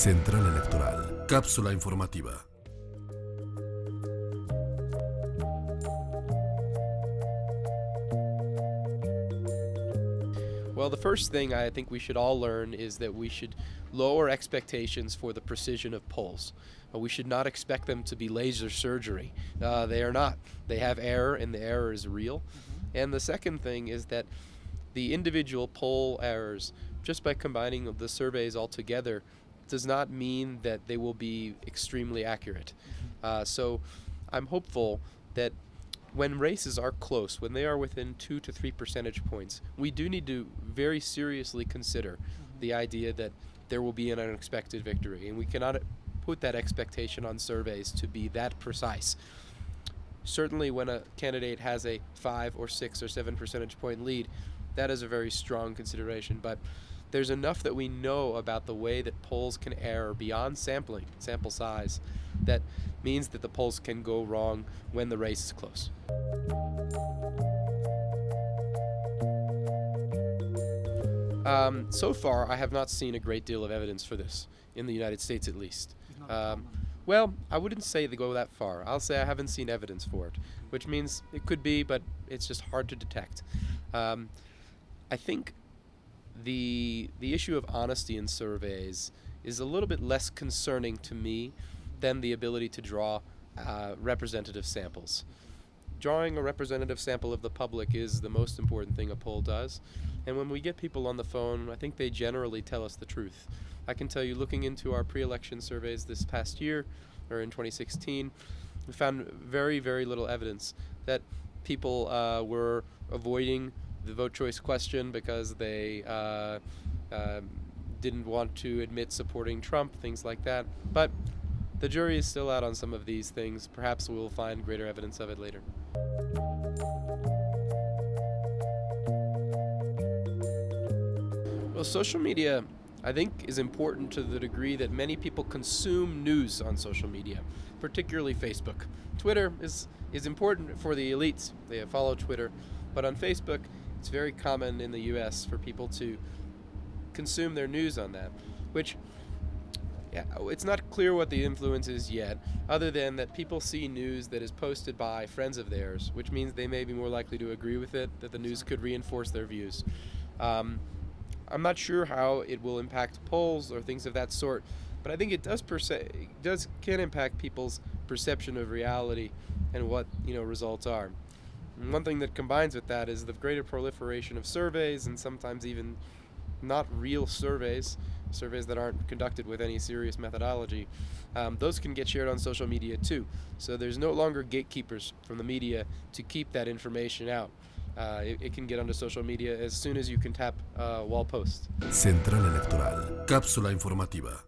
Central Electoral. Cápsula Informativa. Well, the first thing I think we should all learn is that we should lower expectations for the precision of polls. We should not expect them to be laser surgery. They are not. They have error, and the error is real. And the second thing is that the individual poll errors, just by combining the surveys all together, does not mean that they will be extremely accurate. So I'm hopeful that when races are close, when they are within 2 to 3 percentage points, we do need to very seriously consider the idea that there will be an unexpected victory, and we cannot put that expectation on surveys to be that precise. Certainly when a candidate has a 5 or 6 or 7 percentage point lead, that is a very strong consideration, but there's enough that we know about the way that polls can err beyond sample size, that means that the polls can go wrong when the race is close. So far, I have not seen a great deal of evidence for this, in the United States at least. Well, I wouldn't say they go that far. I'll say I haven't seen evidence for it, which means it could be, but it's just hard to detect. I think the issue of honesty in surveys is a little bit less concerning to me than the ability to draw representative samples. Drawing a representative sample of the public is the most important thing a poll does, and when we get people on the phone, I think they generally tell us the truth. I can tell you, looking into our pre-election surveys this past year, or in 2016, we found very, very little evidence that people were avoiding the vote choice question because they didn't want to admit supporting Trump, things like that. But the jury is still out on some of these things. Perhaps we'll find greater evidence of it later. Well, social media, I think, is important to the degree that many people consume news on social media, particularly Facebook. Twitter is important for the elites. They follow Twitter. But on Facebook, it's very common in the US for people to consume their news on that, which, it's not clear what the influence is yet, other than that people see news that is posted by friends of theirs, which means they may be more likely to agree with it, that the news could reinforce their views. I'm not sure how it will impact polls or things of that sort, but I think it can impact people's perception of reality and what results are. And one thing that combines with that is the greater proliferation of surveys, and sometimes even not real surveys that aren't conducted with any serious methodology. Those can get shared on social media too. So there's no longer gatekeepers from the media to keep that information out. It can get onto social media as soon as you can tap wall post. Central Electoral. Cápsula Informativa.